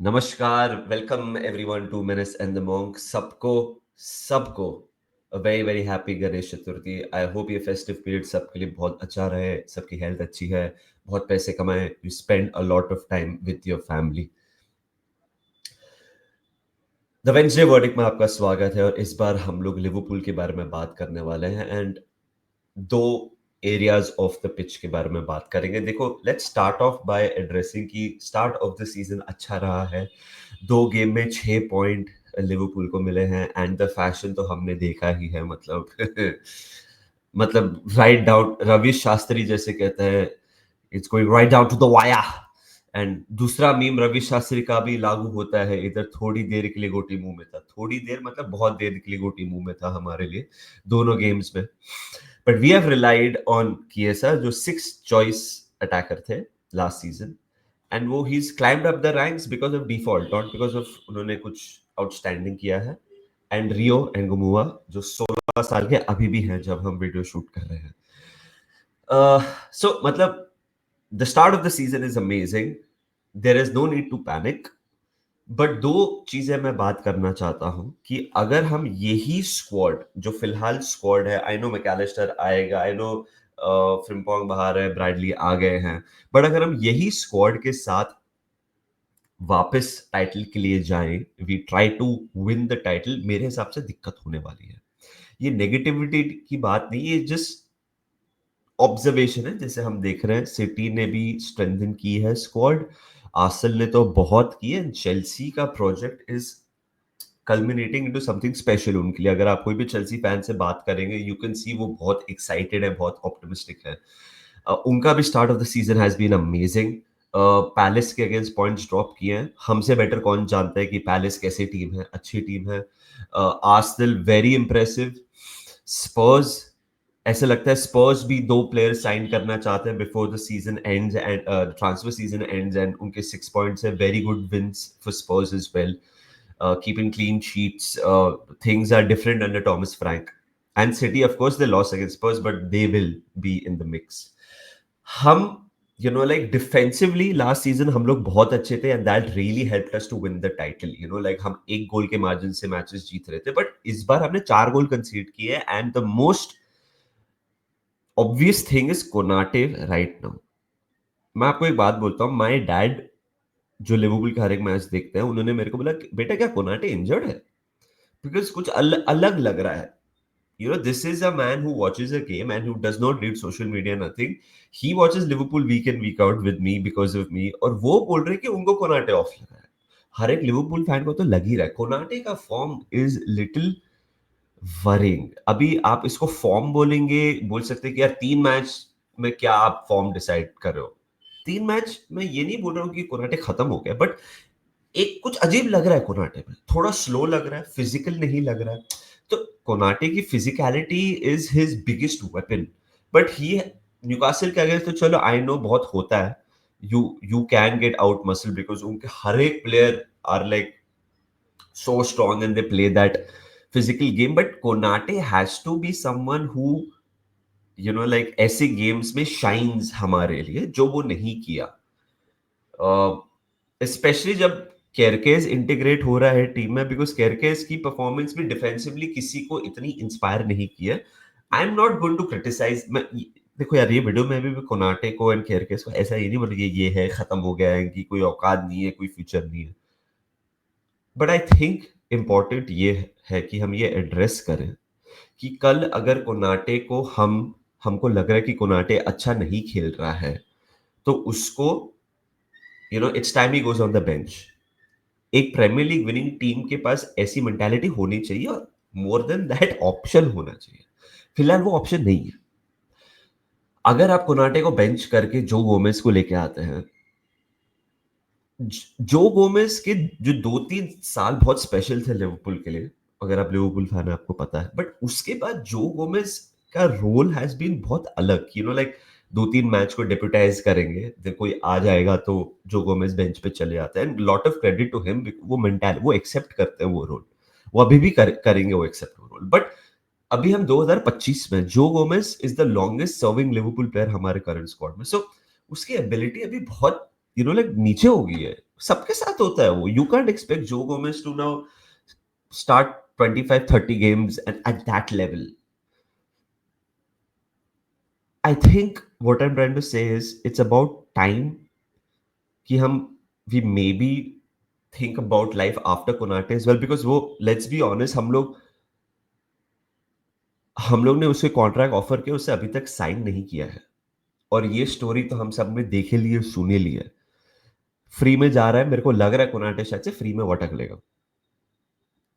नमस्कार, welcome everyone to menace and the monk. सबको सबको very very happy Ganesh Chaturthi. I hope ये फेस्टिव पीरियड सबके लिए बहुत अच्छा रहे, सबकी हेल्थ अच्छी है, बहुत पैसे कमाएं, you spend a lot of time with your family. The Wednesday verdict में आपका स्वागत है और इस बार हम लोग लिवरपूल के बारे में बात करने वाले हैं एंड दो एरियाज ऑफ द पिच के बारे में बात करेंगे। देखो, let's start off by addressing कि स्टार्ट ऑफ द सीजन अच्छा रहा है। 2 गेम में 6 पॉइंट लिवरपूल को मिले हैं एंड द फैशन तो हमने देखा ही है। मतलब मतलब राइट डाउन, रवि शास्त्री जैसे कहते हैं, it's going right down to the wire. And दूसरा मीम रवि शास्त्री का भी लागू होता है, इधर थोड़ी देर के लिए गोटी मुंह में था, थोड़ी देर मतलब बहुत देर के लिए गोटी मुंह में था हमारे लिए दोनों गेम्स में। But we have relied on Chiesa जो 6 चॉइस अटैकर थे लास्ट सीजन एंड वो he is climbed up the ranks because of default, not because of उन्होंने कुछ आउटस्टैंडिंग किया है। एंड रियो एंड गुमुआ जो 16 साल के अभी भी हैं जब हम वीडियो शूट कर रहे हैं। सो मतलब the start of the season is amazing, there is no need to panic. But दो चीजें मैं बात करना चाहता हूं कि अगर हम यही स्क्वाड जो फिलहाल स्क्वाड है, आई नो मैकलिस्टर आएगा, आई नो फ्रिम्पोंग बाहर है, ब्रैडली आ गए हैं, बट अगर हम यही स्क्वाड के साथ वापस टाइटल के लिए जाएं, we try to win the title, मेरे हिसाब से दिक्कत होने वाली है। ये नेगेटिविटी की बात नहीं, ये जस्ट ऑब्जर्वेशन है। जैसे हम देख रहे हैं सिटी ने भी स्ट्रेंथन की है स्क्वाड, आर्सेनल ने तो बहुत की है, चेल्सी का project is culminating into something special उनके लिए। अगर आप कोई भी चेल्सी फैन से बात करेंगे, यू कैन सी वो बहुत एक्साइटेड है, बहुत ऑप्टिमिस्टिक है। उनका भी start of the season has been amazing. Palace के अगेंस्ट पॉइंट्स ड्रॉप किए हैं, हमसे बेटर कौन जानता है कि पैलेस कैसी टीम है, अच्छी टीम है। Arsenal very impressive. स्पर्स, ऐसे लगता है स्पर्स भी 2 प्लेयर साइन करना चाहते हैं before the season ends and transfer season ends, and उनके 6 पॉइंट्स है, very good wins for Spurs as well. Keeping clean sheets. Things are different under Thomas Frank. And City, of course, they lost against Spurs, but they will be in the mix. हम, like defensively last season हम लोग बहुत अच्छे थे and that really helped us to win the title. Like हम 1 गोल के margin से matches जीत रहे थे, बट इस बार हमने 4 गोल कंसीड किए and the most obvious thing is Konate right now. मैं आपको एक बात बोलता हूँ, माय डैड जो लिवरपूल का हर एक मैच देखते हैं, उन्होंने मेरे को बोला बेटा क्या कोनाटे इंजर्ड है, बिकॉज कुछ अलग लग रहा है। This is a man who watches a game and who does not read social media, nothing. He watches Liverpool week in week out with me because of me, और वो बोल रहे हैं कि उनको कोनाटे ऑफ लग रहा है। हर एक लिवरपूल फैन को तो लग ही रहा है कोनाटे का फॉर्म इज लिटिल वरिंग। अभी आप इसको फॉर्म बोलेंगे, बोल सकते हैं कि यार 3 मैच में क्या आप फॉर्म डिसाइड कर रहे हो। 3 मैच में ये नहीं बोल रहा हूँ कि कोनाटे खत्म हो गया, बट एक कुछ अजीब लग रहा है कोनाटे में, थोड़ा स्लो लग रहा है, फिजिकल नहीं लग रहा है। तो कोनाटे की physicality is his biggest weapon, but he Newcastle के अगेंस्ट तो चलो आई नो बहुत होता है, you can get out muscle because उनके हर एक player are like so strong and they play that physical game. But Konate has to be someone who like ऐसे गेम्स में शाइन्स हमारे लिए, जो वो नहीं किया। स्पेशली जब केरकेज इंटीग्रेट हो रहा है टीम में, बिकॉज केरकेज की परफॉर्मेंस भी डिफेंसिवली किसी को इतनी इंस्पायर नहीं की है। I am not going to criticise. देखो यार, ये वीडियो में भी कोनाटे को एंड केरकेज को ऐसा ही नहीं बोल, ये है, खत्म हो गया है, कि कोई औकात नहीं है, कोई फ्यूचर नहीं है। बट आई थिंक इम्पॉर्टेंट ये है कि हम ये एड्रेस करें कि कल अगर कोनाटे को हमको लग रहा है कि कोनाटे अच्छा नहीं खेल रहा है, तो उसको it's time he goes on the bench. एक प्रीमियर लीग विनिंग टीम के पास ऐसी मेंटालिटी होनी चाहिए और मोर देन दैट ऑप्शन होना चाहिए। फिलहाल वो ऑप्शन नहीं है। अगर आप कोनाटे को बेंच करके जो गोमेज को लेके आते हैं, जो गोमेज के जो 2-3 साल बहुत स्पेशल थे लिवरपूल के लिए, अगर आप लिवरपूल फैन है आपको पता है, बट उसके बाद जो गोमेज का रोल हैज बीन बहुत अलग। लाइक 2-3 मैच को डेप्यूटाइज करेंगे, कोई आ जाएगा तो जो गोमेज बेंच पे चले जाते हैं, and lot of credit to him. वो मेंटाल वो एक्सेप्ट करते हैं वो रोल, वो अभी भी करेंगे वो एक्सेप्ट वो रोल। बट अभी हम 2025 में, जो Gomez is the longest serving Liverpool player हमारे करंट स्क्वाड में, सो उसकी एबिलिटी अभी बहुत लाइक नीचे हो गई है। सबके साथ होता है वो. You can't expect Joe Gomez to now start 25-30 games and at that level. I think what I'm trying to say is it's about time कि हम we maybe think about life after Konate as well, because वो let's be honest हम लोग ने उसे contract offer किया, उससे अभी तक साइन नहीं किया है. और ये स्टोरी तो हम सब ने देखे लिए सुने ली है. फ्री में जा रहा है, मेरे को लग रहा है कोनाटे शायद से फ्री में वटक लेगा.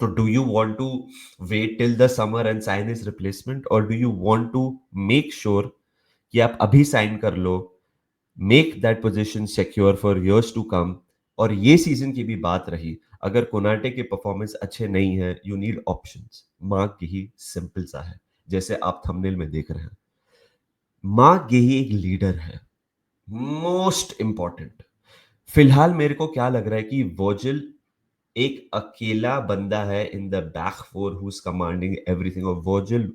तो do you want to wait till the summer and sign his replacement, और do you want to make sure कि आप अभी साइन कर लो, make that position secure for years to come. और ये सीजन की भी बात रही, अगर कोनाटे के परफॉर्मेंस अच्छे नहीं है, you need options. Marc Guehi simple सा है, जैसे आप थंबनेल में देख रहे हैं. मार्क गेही एक लीडर है, मोस्ट इंपॉर्टेंट. फिलहाल मेरे को क्या लग रहा है कि वर्जिल एक अकेला बंदा है in the back four who is commanding everything. और वर्जिल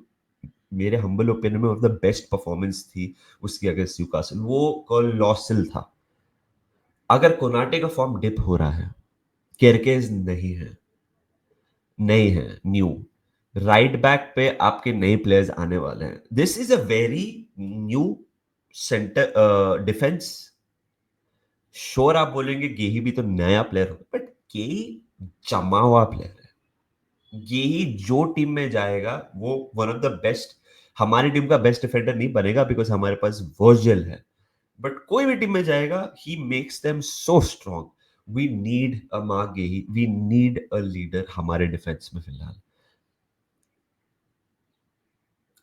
मेरे हम्बल ओपिनियन में द बेस्ट परफॉर्मेंस थी उसकी अगेंस्ट न्यूकासल, वो कोलोसल था. अगर कोनाटे का फॉर्म डिप हो रहा है, केरकेज नहीं है न्यू, राइट बैक पे आपके नए प्लेयर्स आने वाले हैं. This is a very new centre defence. Sure आप बोलेंगे गेही भी तो नया प्लेयर हो, बट गेही जमा हुआ प्लेयर है. गेही जो टीम में जाएगा वो वन ऑफ द बेस्ट, हमारी टीम का बेस्ट डिफेंडर नहीं बनेगा बिकॉज हमारे पास वर्जिल है, बट कोई भी टीम में जाएगा he makes them so strong. We need a Marc Guehi, we need a leader हमारे डिफेंस में फिलहाल.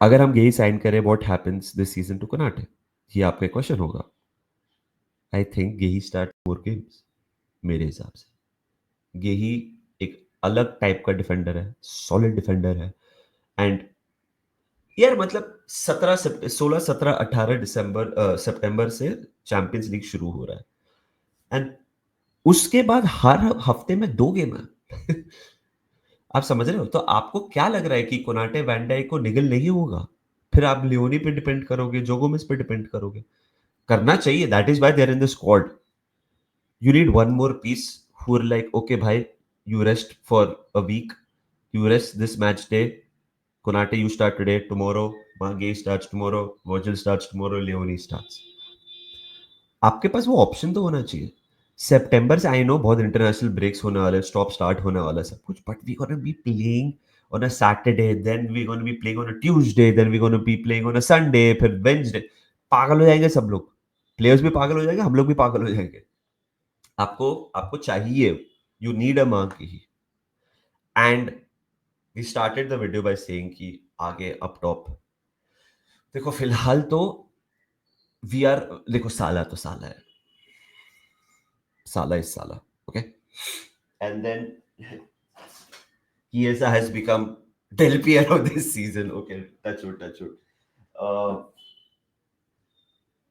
अगर हम गेही साइन करें, what happens this season to Konate, ये आपका क्वेश्चन होगा. I think Guehi start 4 games मेरे हिसाब से. गेही एक अलग टाइप का डिफेंडर है, सॉलिड डिफेंडर है. एंड यार मतलब 16 17 18 दिसंबर सितंबर से चैंपियंस लीग शुरू हो रहा है, एंड उसके बाद हर हफ्ते में 2 गेम है. आप समझ रहे हो? तो आपको क्या लग रहा है कि कोनाटे वैन डाइक को निगल नहीं होगा? फिर आप लियोनी पे डिपेंड करोगे, जो गोमेज पे डिपेंड करोगे. करना चाहिए, that is why they are in the squad. You need one more piece who are like, okay, bhai, you rest for a week, you rest this match day. Konate, you start today, tomorrow. Mange starts tomorrow. Virgil starts tomorrow. Leone starts. आपके पास वो option तो होना चाहिए. सितंबर से I know बहुत international breaks होने वाले, स्टॉप स्टार्ट होने वाला सब कुछ, but we gonna be playing on a Saturday, then we gonna be playing on a Tuesday, then we gonna be playing on a Sunday, फिर वेडनेसडे. पागल हो जाएंगे सब लोग. प्लेयर्स भी पागल हो जाएंगे, हम लोग भी पागल हो जाएंगे. आपको आपको चाहिए, you need a Marc Guehi. And we started the video by saying कि आगे अप टॉप देखो. फिलहाल तो वी आर, देखो साला तो साला है, साला इज साला, okay. And then Chiesa has become Del Piero this season. Okay, touch wood, touch wood.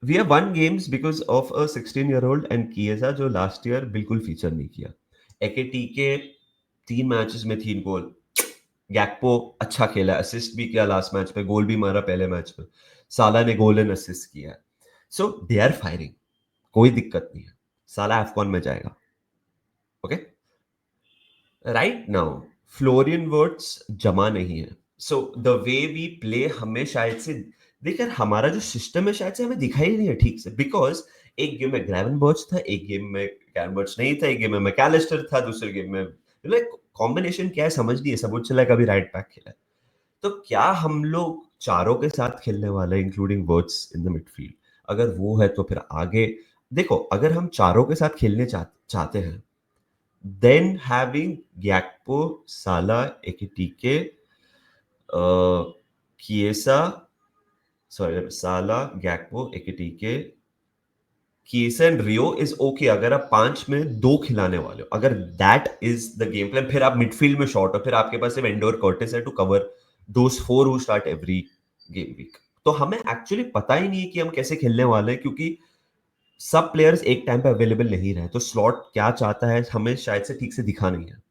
We have won games because of a 16-year-old and Chiesa जो लास्ट ईयर बिल्कुल फीचर नहीं किया. एकेटी के 3 मैचेस में 3 गोल. गैक्पो अच्छा खेला, असिस्ट भी किया लास्ट मैच पे, गोल भी मारा पहले मैच में. साला ने गोल एंड असिस्ट किया. सो दे आर फायरिंग, कोई दिक्कत नहीं है. साला एफकॉन में जाएगा, okay. Right now Florian Wirtz जमा नहीं है. So the way we play हमें शायद से, देखिए हमारा जो सिस्टम है शायद से हमें दिखाई नहीं है ठीक से, बिकॉज एक गेम में ग्रेवनबर्च था, एक गेम में ग्रेवनबर्च नहीं था, एक गेम में मैकेलिस्टर था, दूसरे गेम में कॉम्बिनेशन क्या है समझ नहीं है. सब चला कभी राइट बैक खेला है. तो क्या हम लोग चारों के साथ खेलने वाले हैं including words in the midfield? अगर वो है तो फिर आगे देखो, अगर हम चारों के साथ खेलने चाहते हैं, then having Gakpo, Salah, Ekitike, Chiesa, sorry, Salah, Gakpo, Ekitike, Chiesa and Rio is okay. अगर आप 5 में 2 खिलाने वाले हो, अगर that is the game plan, फिर आप मिडफील्ड में शॉर्ट हो, फिर आपके पास सिर्फ एंडोर कर्टिस है to cover those 4 who start every game week. तो हमें एक्चुअली पता ही नहीं है कि हम कैसे खेलने वाले हैं, क्योंकि सब प्लेयर्स एक टाइम पे अवेलेबल नहीं रहे. तो स्लॉट क्या चाहता है हमें शायद से ठीक से दिखा नहीं है.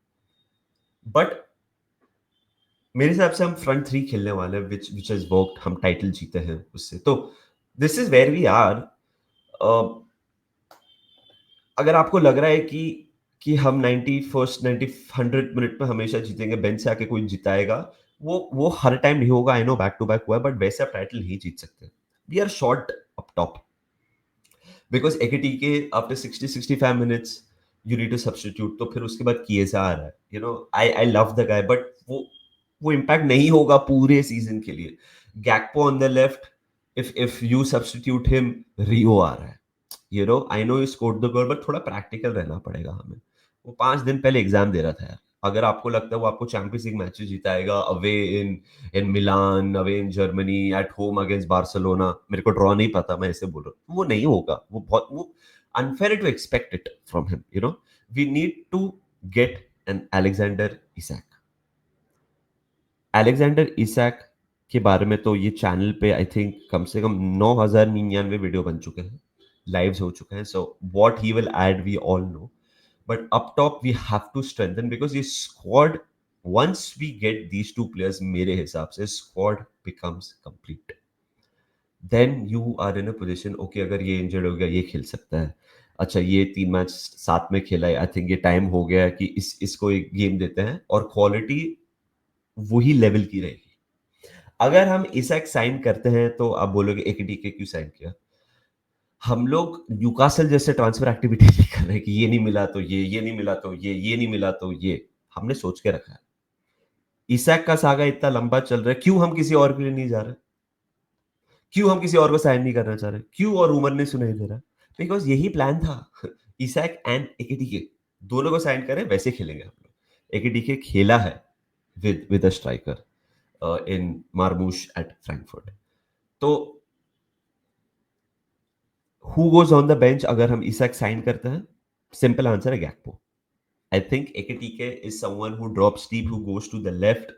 बट मेरे हिसाब से हम फ्रंट 3 खेलने वाले हैं, विच हैज वर्कड. हम टाइटल जीते हैं उससे. तो this is where we are. अगर आपको लग रहा है कि हम 91st 90 100 मिनट में हमेशा जीतेंगे, बेंच से आके कोई जिताएगा, वो हर टाइम नहीं होगा। I know back to back हुआ है, बट वैसे आप टाइटल नहीं जीत सकते। We are short up top because Ekitike after 60-65 minutes you need to substitute, तो फिर उसके बाद किएसा आ रहा है। You know, I love the guy, but वो इम्पैक्ट नहीं होगा पूरे सीजन के लिए। Gakpo on the left, if you substitute him, Rio आ रहा है। You know, I know you scored the goal, but थोड़ा प्रैक्टिकल रहना पड़ेगा हमें। वो 5 दिन पहले एग्जाम दे रहा था यार। अगर आपको लगता है वो आपको चैंपियंस लीग मैचेस जिताएगा, away in Milan, away in Germany, at home against Barcelona, मेरे को ड्रॉ नहीं पता, मैं ऐसे बोल रहा हूँ, वो नहीं होगा। वो unfair to expect it from him. You know, we need to get an Alexander Isak. Alexander Isak के बारे में तो ये चैनल पे आई थिंक कम से कम 9,099 वीडियो बन चुके हैं, लाइव्स हो चुके हैं। So what he will add we all know, but up top we have to strengthen because ये squad, once we get these two players, मेरे हिसाब से squad becomes complete. Then you are in a position, okay अगर ये injured हो गया, ये खेल सकता है। अच्छा, ये 3 मैच साथ में खेला है, आई थिंक ये टाइम हो गया है कि इसको एक गेम देते हैं, और क्वालिटी वही लेवल की रहेगी। अगर हम इसाक साइन करते हैं तो आप बोलोगे एकेटीके क्यों साइन किया? हम लोग न्यूकासल जैसे ट्रांसफर एक्टिविटी नहीं कर रहे कि ये नहीं मिला तो ये नहीं मिला तो ये नहीं मिला तो ये। हमने सोच के रखा है। इसाक का सागा इतना लंबा चल रहा है, क्यों हम किसी और के लिए नहीं जा रहे? क्यों हम किसी और को साइन नहीं करना चाह रहे? क्यों और रूमर नहीं सुनाई दे रहा? बिकॉज यही प्लान था। इसाक एंड एकेटीके दोनों को साइन करें, वैसे खेलेंगे हम लोग। एकेटीके खेला है with a striker in Marmoush at Frankfurt. तो who goes on the bench अगर हम इसाक साइन करते हैं? सिंपल आंसर है Gakpo. I think Ekatike is someone who drops deep, who goes to the left.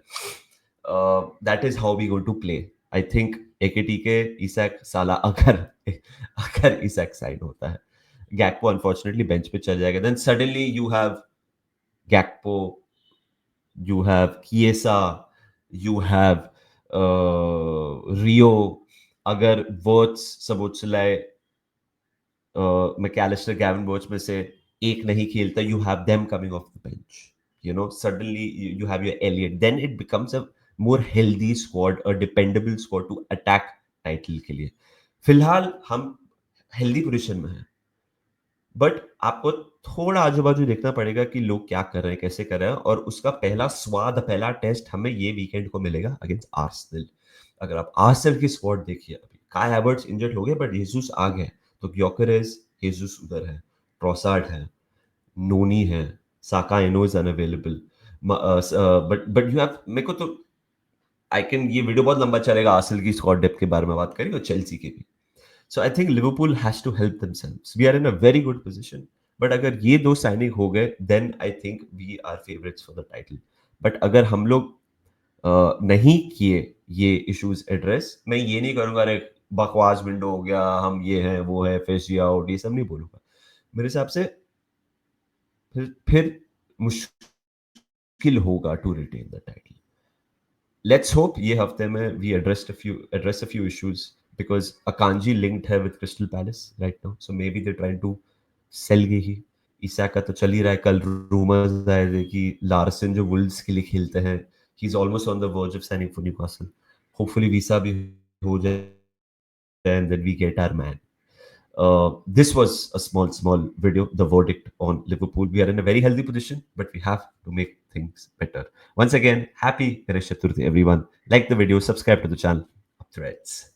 That is how we going to play. I think Ekatike, Isak, Salah, अगर Isak sign होता है, Gakpo unfortunately bench पे चल जाएगा. Then suddenly you have Gakpo, you have Chiesa, you have Rio. अगर Wirtz, Szoboszlai, Mac Allister, Gravenberch में से एक नहीं खेलता, you have them coming off the bench, you know, suddenly you have your Elliott, then it becomes a more healthy squad, a dependable squad to attack title के लिए। फिलहाल हम healthy position में हैं, बट आपको थोड़ा आजू बाजू देखना पड़ेगा कि लोग क्या कर रहे हैं, कैसे कर रहे हैं, और उसका पहला स्वाद, पहला टेस्ट हमें ये वीकेंड को मिलेगा अगेंस्ट आर्सेनल। अगर आप आर्सेनल की स्क्वाड देखिए, अभी काय हैवर्ट्स इंजर्ड हो गए, बट जीसस आ गए, तो ग्योकेरेस, जीसस उधर है, ट्रोसार्ड है, नोनी है, साका एनो is unavailable, but you have, मेरे को तो आई कैन, ये वीडियो बहुत लंबा चलेगा आर्सेनल की स्क्वाड डेप्थ के बारे में बात करेंगे, और चेल्सी के भी। So I think Liverpool has to help themselves. We are in a very good position. But अगर ये दो साइनिंग हो गए, then I think we are favorites for the title. But अगर हम लोग नहीं किए ये इश्यूज एड्रेस, मैं ये नहीं करूंगा अरे बकवास विंडो हो गया, हम ये हैं वो है, फिश आउट, ये सब नहीं बोलूंगा। मेरे हिसाब से फिर मुश्किल होगा to retain the title. Let's hope ये हफ्ते में we address a few issues because Akanji linked है with Crystal Palace right now, so maybe they're trying to sell Gehi. Isak का तो चल ही रहा है, कल रूमर्स आए थे कि लार्सन जो वुल्व्स के लिए खेलते हैं, he is almost on the verge of signing for Newcastle. Hopefully visa भी हो जाए and then we get our man. This was a small video, the verdict on Liverpool. We are in a very healthy position, but we have to make things better. Once again, happy Ganesh Chaturthi, everyone. Like the video, subscribe to the channel. Threads.